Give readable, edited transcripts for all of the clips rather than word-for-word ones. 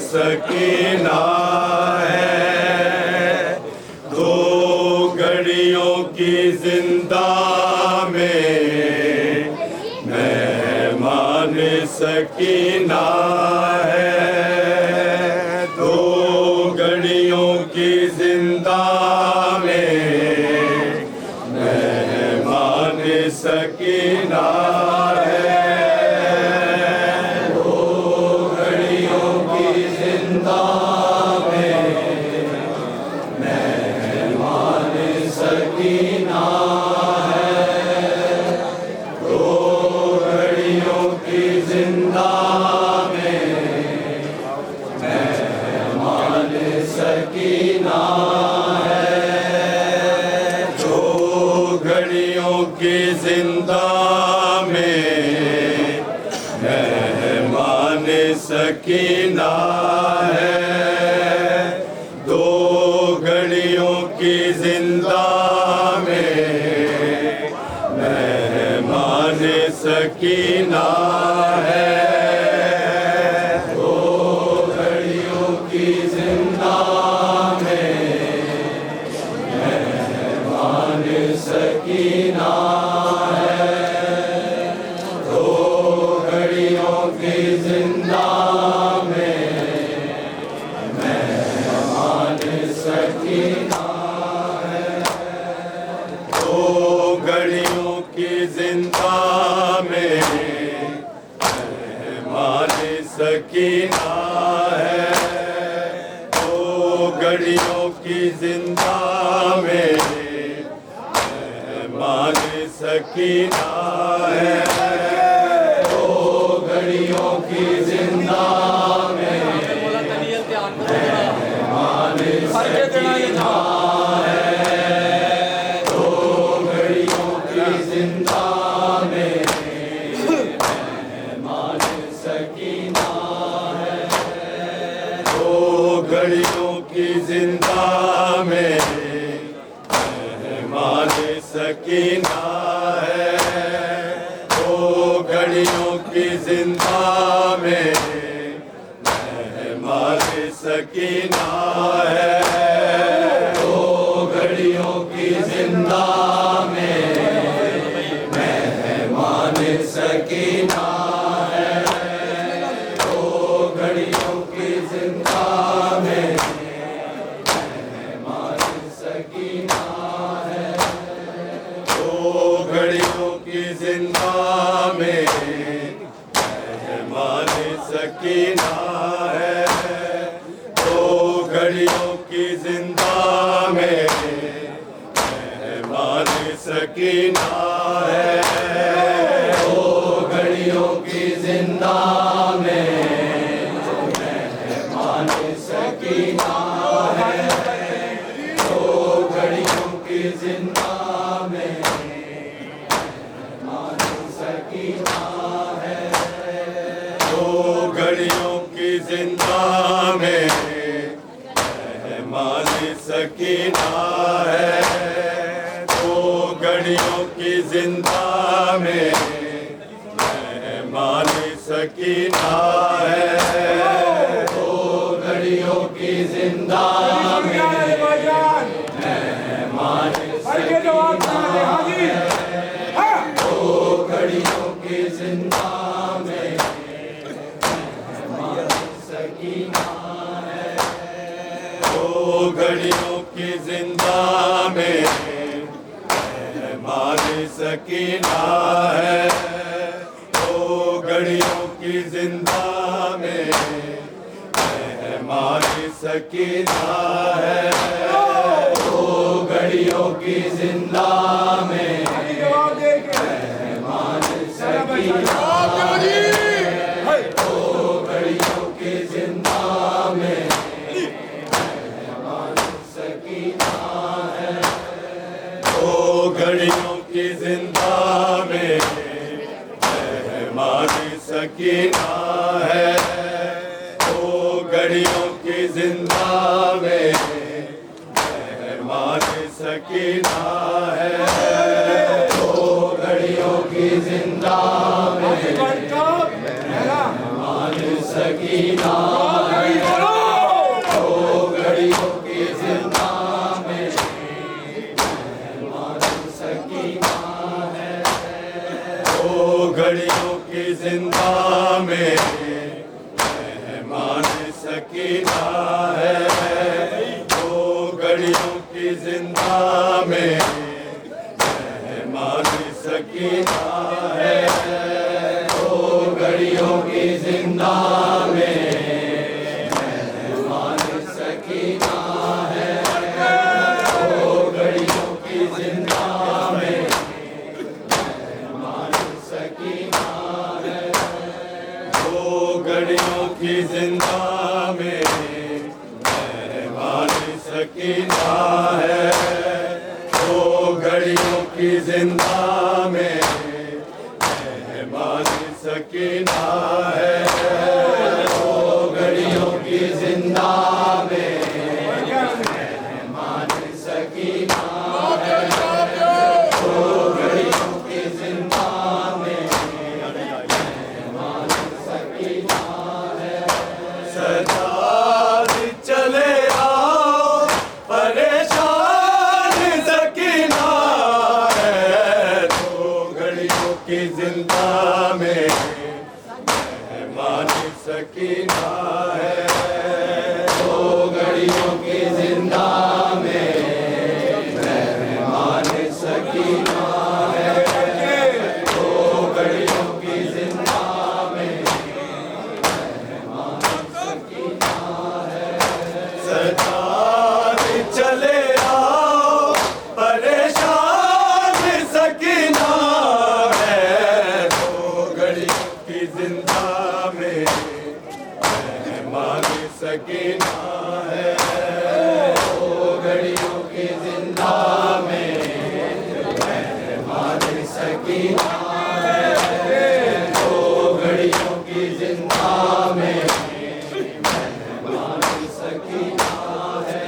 सकीना है, 2 घड़ियों की जिंदा में मेहमान सकीना है, 2 घड़ियों की जिंदा में मेहमान सकीना सकीना है, 2 घड़ियों की जिंदा में मेहमान सकीना है, 2 घड़ियों की जिंदा में मेहमान सकीना है, 2 घड़ियों की जिंदा सकीना है, 2 घड़ियों की जिंदा में मेहमान सकीना है, 2 घड़ियों की जिंदा में मेहमान सकीना है, 2 घड़ियों की जिंदा में मेहमान सकीना है। दो घड़ियों की जिंदा में मेहमान सकीना है। दो घड़ियों की जिंदा में मेहमान सकीना है। दो घड़ियों की जिंदा में मेहमान सकीना है। दो घड़ियों की जिंदा में मेहमान सकीना है। दो घड़ियों की जिंदा में मेहमान सकीना है। दो घड़ियों की जिंदा में मेहमान सकीना है। दो घड़ियों की जिंदा में मेहमान सकीना है। दो घड़ियों की जिंदा में मेहमान सकीना है। दो घड़ियों की जिंदा में मेहमान सकीना है। दो घड़ियों की जिंदा में मेहमान सकीना है। दो घड़ियों की जिंदा में मेहमान सकीना है। दो घड़ियों की जिंदा में मेहमान सकीना है। दो घड़ियों की जिंदा में मेहमान सकीना है। दो घड़ियों की जिंदा में मेहमान सकीना है। दो घड़ियों की जिंदा में मेहमान सकीना है। दो घड़ियों की जिंदा में मेहमान सकीना है। दो घड़ियों की जिंदा में मेहमान सकीना है। दो घड़ियों की जिंदा में मेहमान सकीना है। दो घड़ियों की जिंदा में मेहमान सकीना है। दो घड़ियों की जिंदा में मेहमान सकीना है। दो घड़ियों की जिंदा में मेहमान सकीना है। दो घड़ियों की जिंदा में मेहमान सकीना है। दो घड़ियों की जिंदा में मेहमान सकीना है। दो घड़ियों की जिंदा में मेहमान सकीना है। दो घड़ियों की जिंदा में मेहमान सकीना है। दो घड़ियों की जिंदा में मेहमान सकीना है। दो घड़ियों की जिंदा में मेहमान सकीना है। दो घड़ियों की जिंदा में मेहमान सकीना है। सदा चले आओ परेशान सकीना है। दो घड़ियों की जिंदा में मेहमान सकीना है। दो घड़ियों की जिंदा में मेहमान सकीना है। दो घड़ियों की जिंदा में मेहमान सकीना है। सदा चले आओ परेशान सकीना है। दो घड़ियों की जिंदा में सकीना है, दो घड़ियों की जिंदा में मेहमान सकीना है।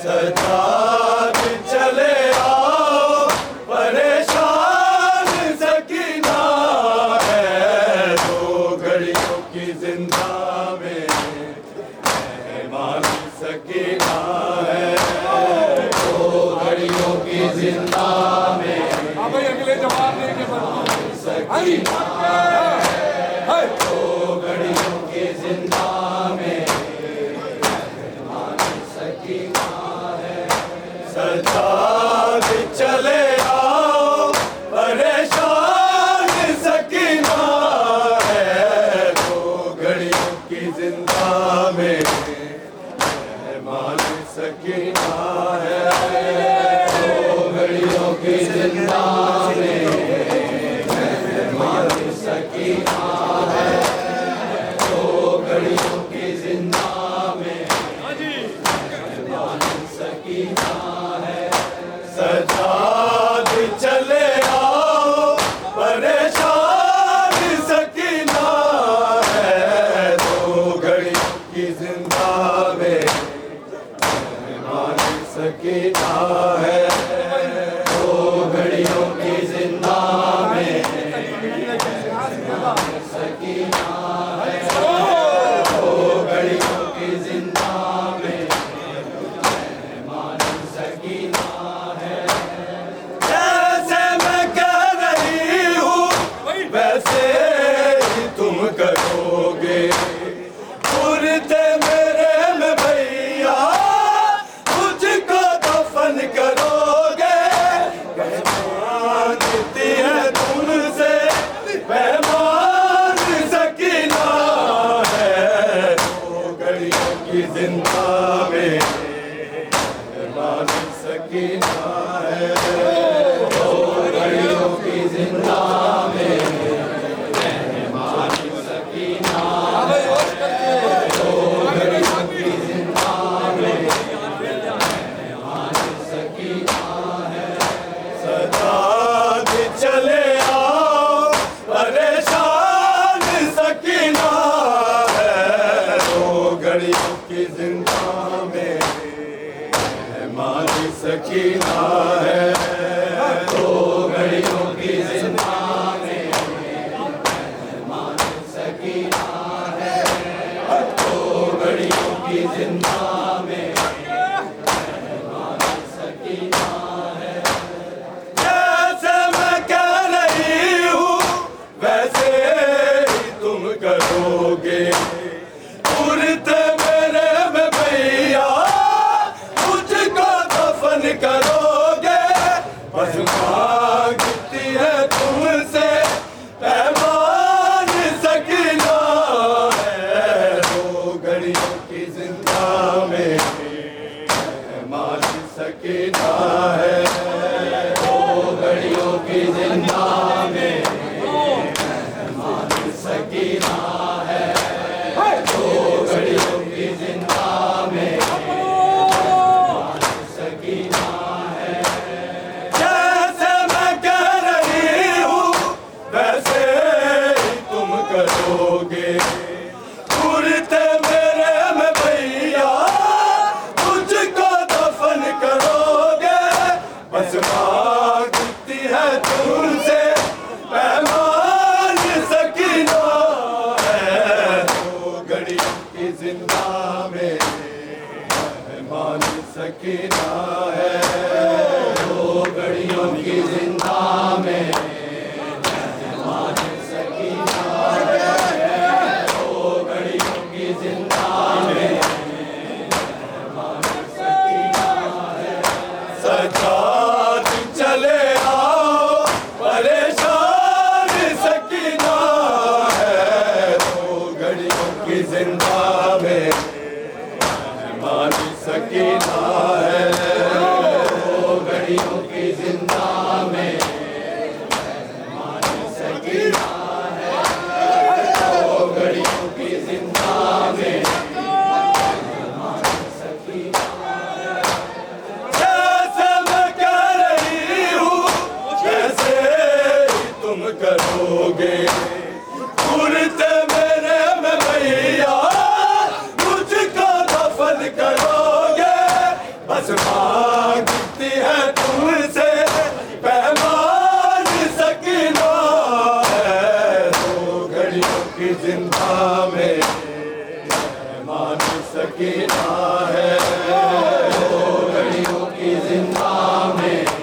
सजाद चले आओ परेशान सकीना है, दो घड़ियों की जिंदा में मेहमान सकीना है, दो घड़ियों की जिंदा में भाई अगले जवाब देंगे सकीना है, दो घड़ियों की जिंदा में मेहमान सकीना है। सजाद चले आओ परेशान सकीना है, दो घड़ियों की जिंदा में मेहमान सकीना है, दो घड़ियों की जिंदा में मेहमान सकीना है, दो घड़ियों की जिंदा में मेहमान सकीना है। सजाद चले आओ परेशान सकीना है, दो घड़ियों की जिंदा में मेहमान सकीना है, दो घड़ियों की जिंदा में मेहमान सकीना है, दो घड़ियों की जिंदा में मेहमान सकीना है। जैसे मैं कह रही हूँ वैसे ही तुम करोगे, मुर्दे मेरे में भैया मुझको दफन करोगे। मांगती है तुमसे मेहमान सकीना है, दो घड़ियों की जिंदा में मेहमान सकीना है, दो घड़ियों की जिंदा में मेहमान सकीना है, दो घड़ियों की जिंदा में मेहमान सकीना है। सजाद चले आओ परेशान सकीना है, दो घड़ियों की जिंदा में मेहमान सकीना है, दो घड़ियों की जिंदा में मेहमान सकीना है, दो घड़ियों की जिंदा में मेहमान सकीना है। जैसे मैं कह रही हूँ वैसे ही तुम करोगे, मुर्दे मेरे में भैया मुझको दफन करोगे। बस मांगती है तुमसे मेहमान सकीना है, दो घड़ियों की जिंदा में मेहमान सकीना है, दो घड़ियों की जिंदा में मेहमान सकीना है, दो घड़ियों की जिंदा में मेहमान सकीना है। जैसे मैं कह रही हूँ वैसे ही तुम करोगे, मुर्दे मेरे में भैया मुझको दफन करोगे। बस मांगती है तुमसे मेहमान सकीना है, दो घड़ियों की जिंदा में मेहमान सकीना है, दो घड़ियों की जिंदा में मेहमान सकीना है, दो घड़ियों की जिंदा में मेहमान सकीना है। सजाद चले आओ परे करोगे उड़ते मेरे में भैया मुझको दफन करोगे बस मांगती है तुमसे पैमान सकीना है दो घड़ियों की जिंदा में पैमान सकीना है दो घड़ियों की जिंदा में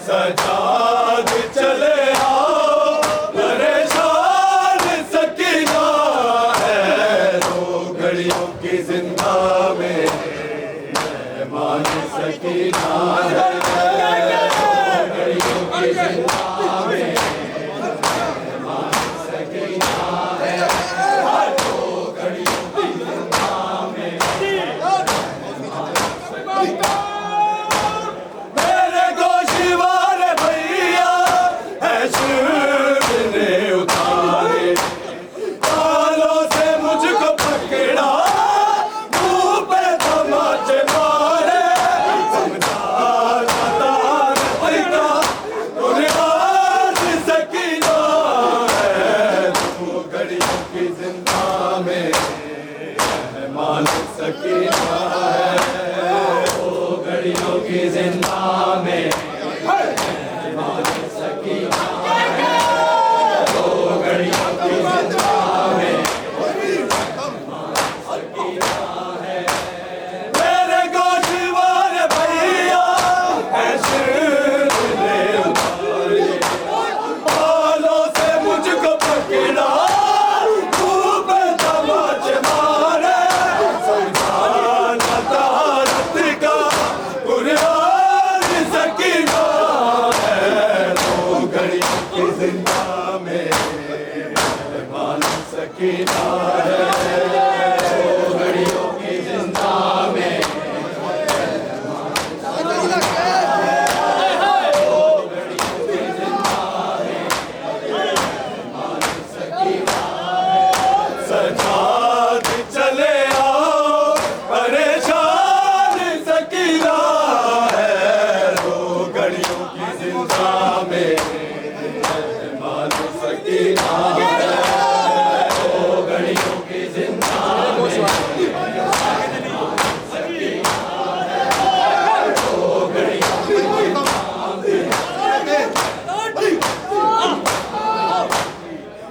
सजाद चले आओ परेशान सकीना है दो घड़ियों की जिंदा में मान सकीना है दो घड़ियों की जिंदा में मान सकीना है दो घड़ियों की जिंदा में मेरे को शिवार भैया ऐश्वर्य ने उतारे बालों से मुझको पकड़ा मुंह पे तमाचे मारे समझा जाता का गुनहार सकीना है दो घड़ियों की जिंदा में मान सकीना है दो घड़ियों की जिंदा में मान सकीना है दो घड़ियों की जिंदा में मेरे को शिवार भैया ऐश्वर्य ने उतारे बालों से मुझको पकड़ा मुंह पे तमाचे मारे समझा जाता का गुनहार सकीना है दो घड़ियों की जिंदा में मान सकीना है दो घड़ियों की जिंदा में सजाद चले आओ परेशान सकीना है दो घड़ियों की जिंदा में मान सकीना है दो घड़ियों की जिंदा में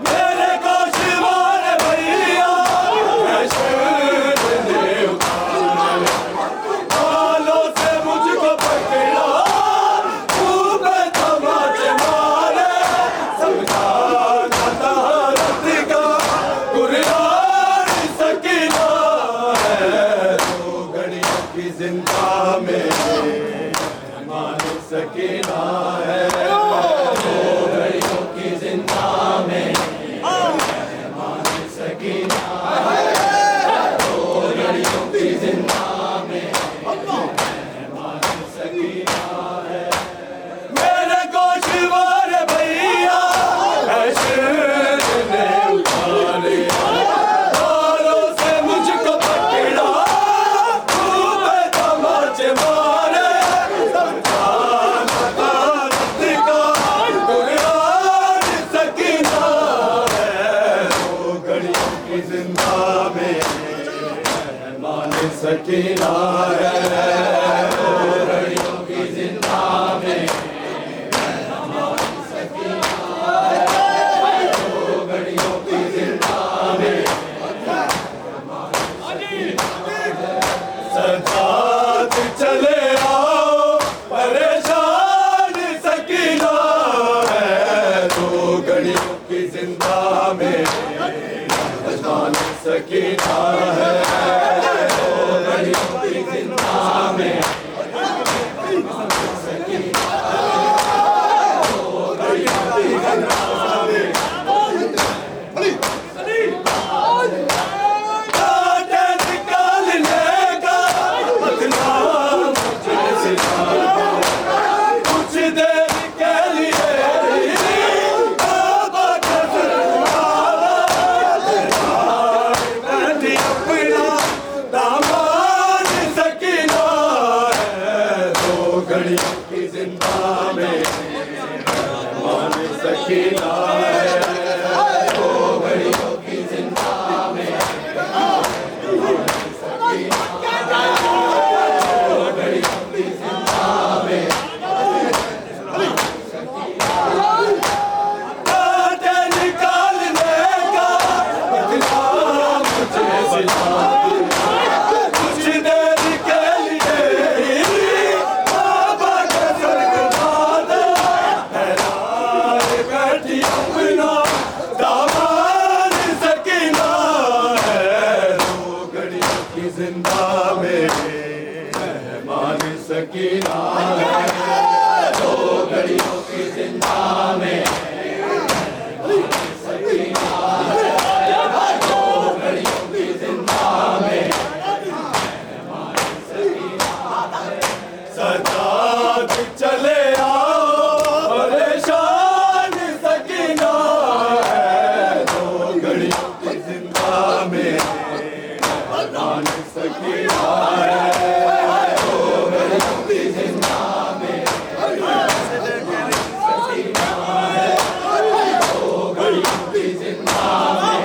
मेरे को शिवार भैया ऐश्वर्य ने उतारे बालों से मुझको पकड़ा मुंह पे तमाचे मारे समझा जाता का गुनहार सकीना है दो घड़ियों की जिंदा में मान सकीना है दो घड़ियों की जिंदा में मान सकीना है दो घड़ियों की जिंदा में मान सकीना है मेरे को शिवार भैया ऐश्वर्य ने उतारे बालों से मुझको पकड़ा मुंह पे तमाचे मारे समझा जाता का गुनहार सकीना है दो घड़ियों की जिंदा में मान सकीना है दो घड़ियों की जिंदा में मान सकीना है दो घड़ियों की जिंदा में मान सकीना है साथ चले आओ परेशान सकीना है दो घड़ियों की जिंदा में मेहमान सकीना है दो घड़ियों की जिंदा में सकीना है दो घड़ियों की जिंदा में कांटे निकालने का बदला मुझे सिखा कुछ देर के लिए बाबा का स्वर्गवाद बैठी अपना दामन सकीना है दो घड़ियों की जिंदा में मेहमान सकीना है दो घड़ियों की जिंदा में सकीना है दो घड़ियों की जिंदा में सजाद चले आओ परेशान सकीना है दो घड़ियों की जिंदा में मेहमान सकीना है दो घड़ियों की जिंदा में सकीना है दो घड़ियों की जिंदा में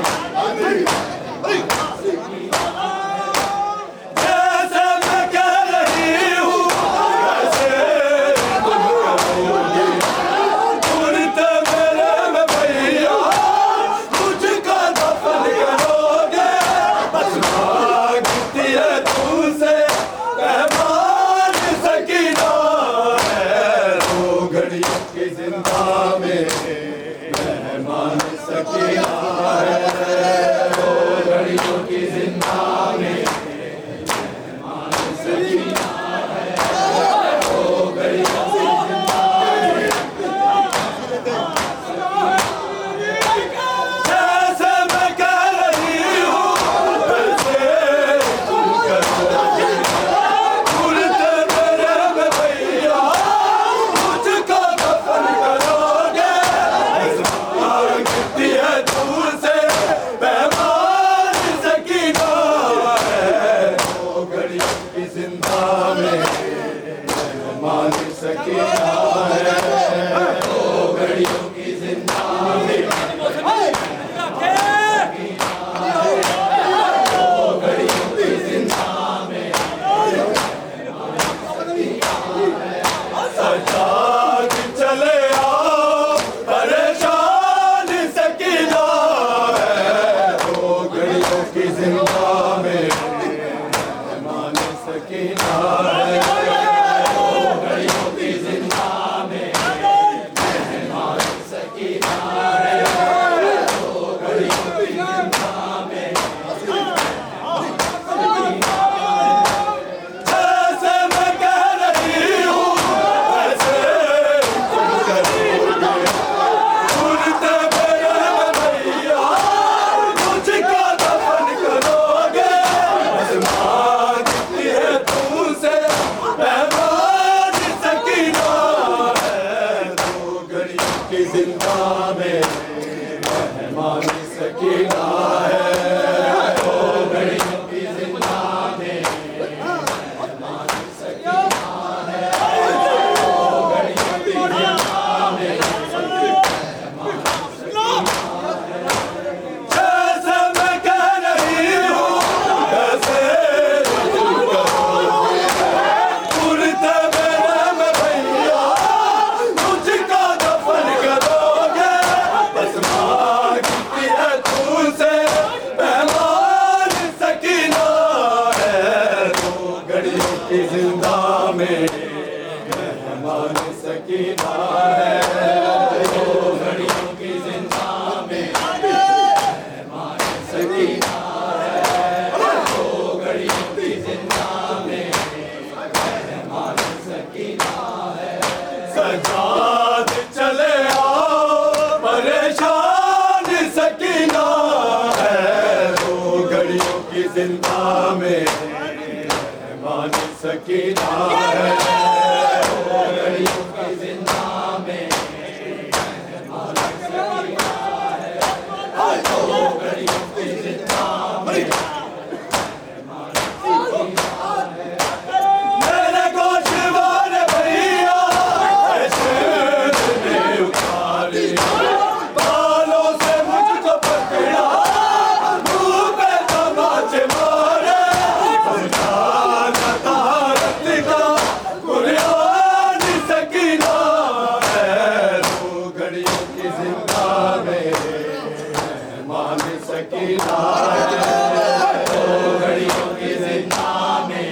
जैसे मैं कह रही हूँ वैसे तुम कहोगे सुनते मेरे में भैया मुझको दफन करोगे बस मांगती है तुमसे मेहमान सकीना की जिंदा में मेहमान सकीना है, दो घड़ियों की जिंदा में मेहमान सकीना है, दो घड़ियों की जिंदा में मेहमान सकीना है। सजाद चले आओ परेशान सकीना है, दो घड़ियों की जिंदा में मेहमान सकीना है, दो घड़ियों की जिंदा में मेहमान सकीना है, दो घड़ियों की जिंदा में मेहमान सकीना है। मेरे गोशवार भैया ऐसे ने उतारी, बालों से मुझको पकड़ा, मुंह पे तमाचे मारे, समझाना तारत का कुर्बान सकीना है, दो घड़ियों की जिंदा में मेहमान सकीना है, दो घड़ियों की जिंदा में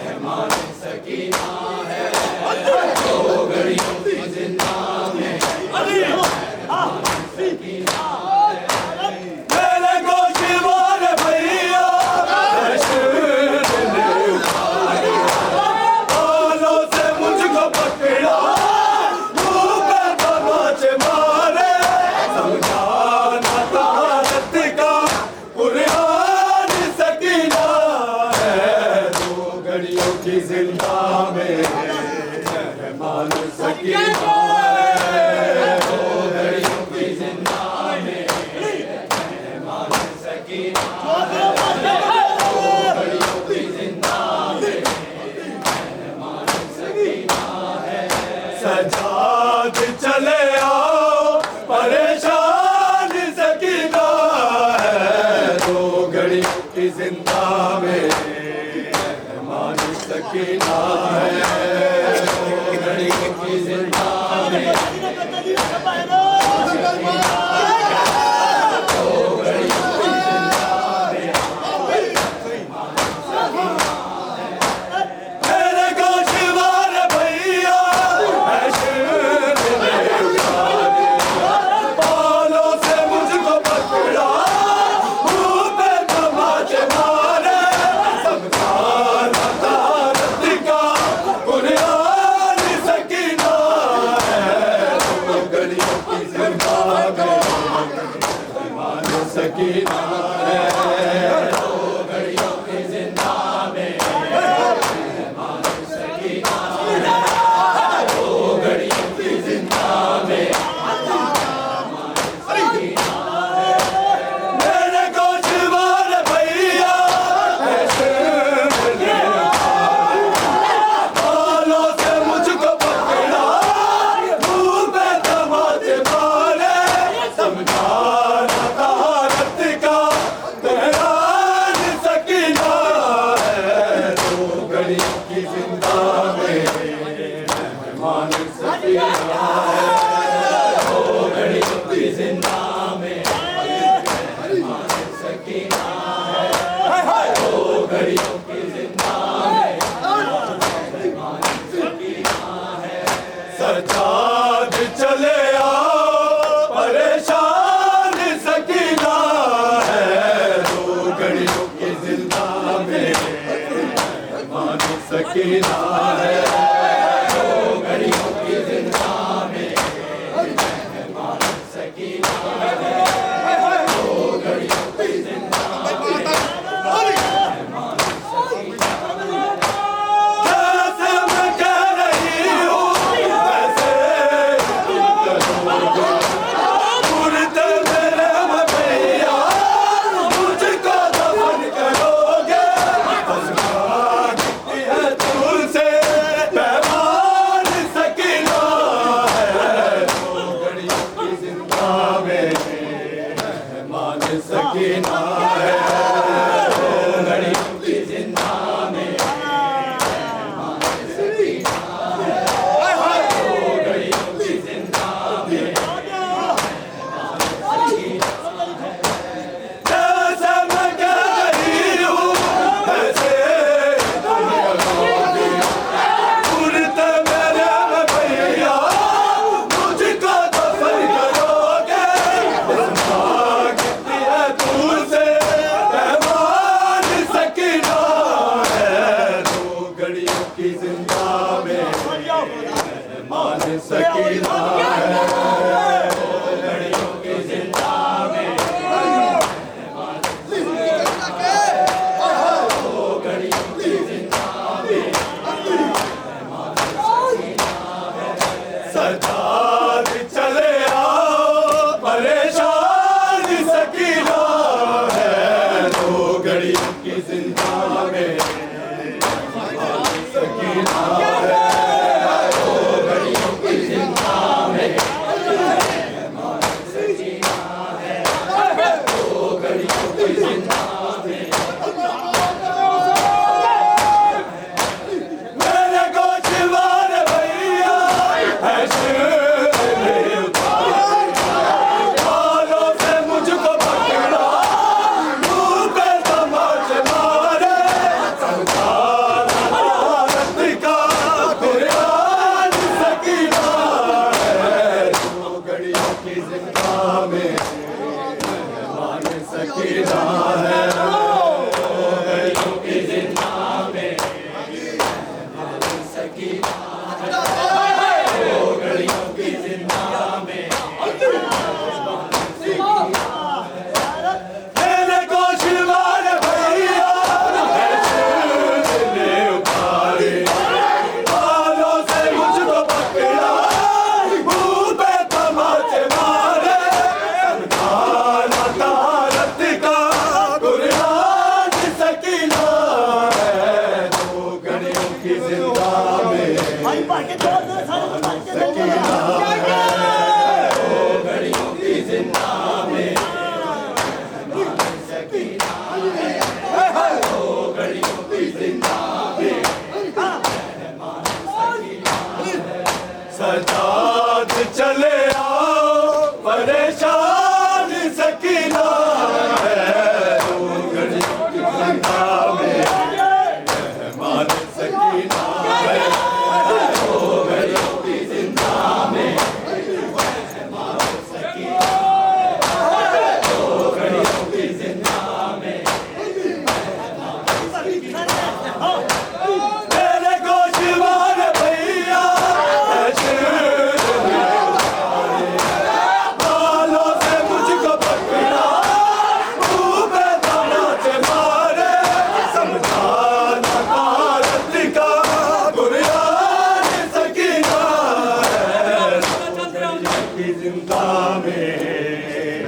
मेहमान सकीना है, दो घड़ियों की जिंदा में मेहमान सकीना है। मेरे गोशवार भैया ऐसे ने उतारी, बालों से मुझको पकड़ा, मुंह पे तमाचे मारे, समझाना तारत का कुर्बान सकीना है, दो घड़ियों की जिंदा में मेहमान सकीना है, दो घड़ियों की जिंदा में मेहमान सकीना है, दो घड़ियों की जिंदा में मेहमान सकीना है। सजाद चले आओ परेशान सकीना है, दो घड़ियों की जिंदा में मेहमान सकीना है, दो घड़ियों की जिंदा में मेरे गोशवार भैया ऐसे ने उतारी, बालों से मुझको पकड़ा, मुंह पे तमाचे मारे, समझाना तारत का कुर्बान सकीना है, दो घड़ियों की जिंदा में मेहमान सकीना है, दो घड़ियों की जिंदा में मेहमान सकीना है, दो घड़ियों की जिंदा में मेहमान सकीना है। मेरे गोशवार भैया ऐसे ने उतारी, बालों से मुझको पकड़ा, मुंह पे तमाचे मारे, समझाना तारत का कुर्बान सकीना है, दो घड़ियों की जिंदा में मेहमान सकीना है, दो घड़ियों की जिंदा में मेहमान सकीना है, दो घड़ियों की जिंदा में मेहमान सकीना है। सजाद चले आओ परेशान सकीना है, दो घड़ियों की जिंदा में मेहमान सकीना है, दो घड़ियों की जिंदा में मेहमान सकीना है, दो घड़ियों की जिंदा में मेहमान सकीना है। जैसे मैं कह रही हूँ वैसे तुम करोगे, मुर्दे मेरे भैया मुझको दफन करोगे, तस्वीर है तुझसे जिंदा में सकीना है, दो घड़ियों की जिंदा में सकीना है, दो घड़ियों की जिंदा में। मेरे गोशवार भैया है बालों से मुझको पकड़ा, मुंह पे तमाचे मारे, भारत का कुरान सकीना है, दो घड़ियों की जिंदा में मेहमान सकीना है, दो घड़ियों की जिंदा में मेहमान सकीना है, दो घड़ियों की जिंदा में मेरे गोशवार भैया ने उतारे, बालों से मुझको पकड़ा, मुंह पे तमाचे मारे, संतान भारत का कुरान सकीना है, दो घड़ियों की जिंदा में सकीना है, दो घड़ियों की जिंदा में सकीना है, दो घड़ियों की जिंदा में सजाद चले आओ परेशान सकीना है, दो घड़ियों की जिंदा में मेहमान सकीना है, दो घड़ियों की जिंदा में मेहमान सकीना है, दो घड़ियों की जिंदा में मेरे गोशवार भैया बालों से मुझको पकड़ा, मुंह पे तमाचे मारे, समझाना भारत का कुरान सकीना है, की जिंदा में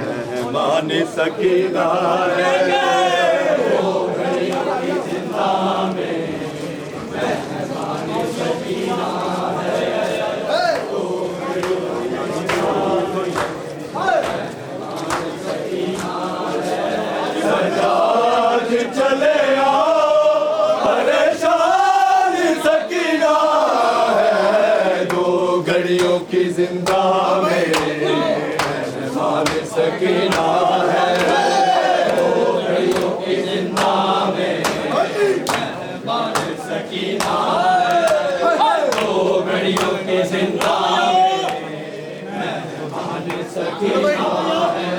मेहमान सकीना है, दो घड़ियों की जिंदा में मेहमान सकीना है, दो घड़ियों की जिंदा में मेहमान सकीना है, सजाद चले आओ परेशान सकीना है, दो घड़ियों की जिंदा में मेहमान सकीना है, दो घड़ियों की जिंदा में मेहमान सकीना है, दो घड़ियों की जिंदा में मेहमान सकीना है,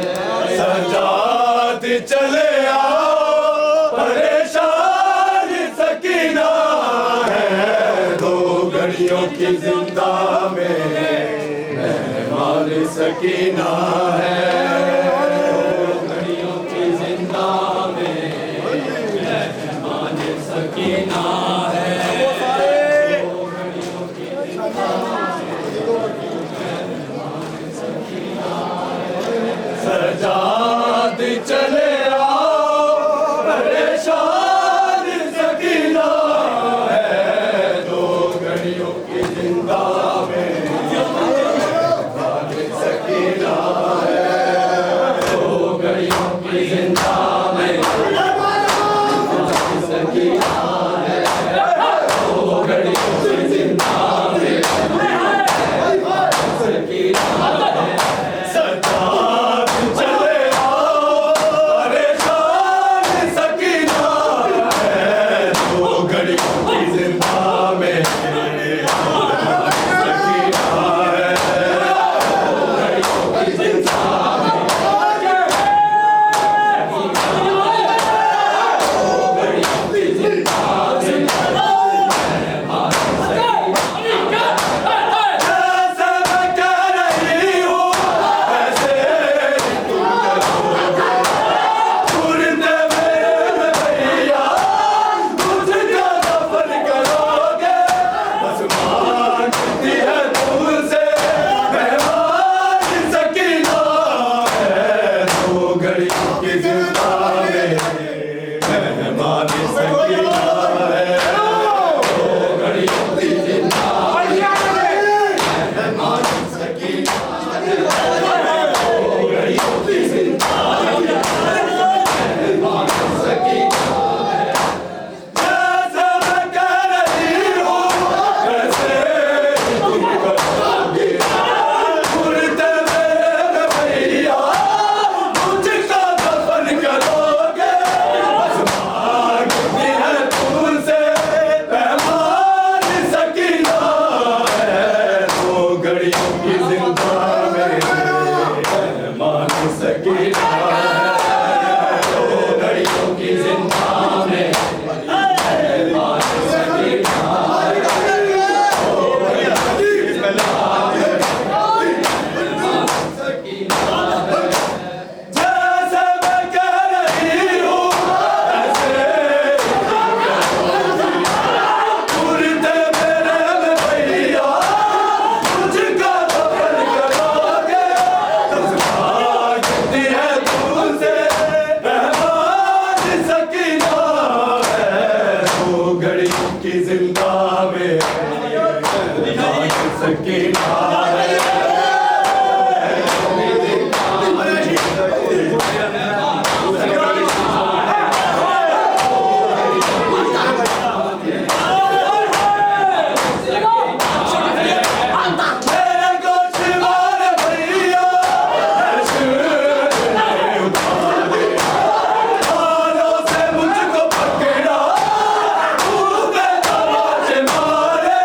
सजाद चले आओ परेशान सकीना है, दो घड़ियों की जिंदा में मेहमान सकीना है, दो घड़ियों की जिंदा में मेहमान सकीना है, दो घड़ियों की जिंदा सजाद चले आओ परेशान सकीना है, दो घड़ियों की जिंदा में मेहमान सकीना है, दो घड़ियों की जिंदा में मेहमान सकीना है, दो घड़ियों की जिंदा में मेहमान सकीना है, सजाद चले आओ परेशान सकीना है, दो घड़ियों की जिंदा में मेहमान सकीना है, दो घड़ियों की जिंदा में दो घड़ियों की जिंदा जैसे मैं कह रही हूँ वैसे तुम करोगे उड़ते मेरे भैया मुझको दफन करोगे बस मांगती है तुमसे मेहमान सकीना है दो घड़ियों की जिंदा में मेहमान सकीना है दो घड़ियों की जिंदा में जैसे मैं कह रही हूँ ऐसे उड़ते मेरे भैया मुझको दफन करोगे बस मांगती है तुमसे मेहमान सकीना है दो घड़ियों की जिंदा में मेहमान सकीना है मेरे कुछ मारे भैया हाथों से मुझको पकड़ा मुझे तमाचे मारे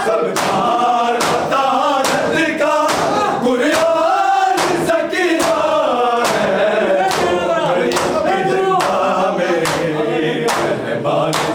सरकार बता नदी का कुरियान सकीना है जिंदा में मेहमान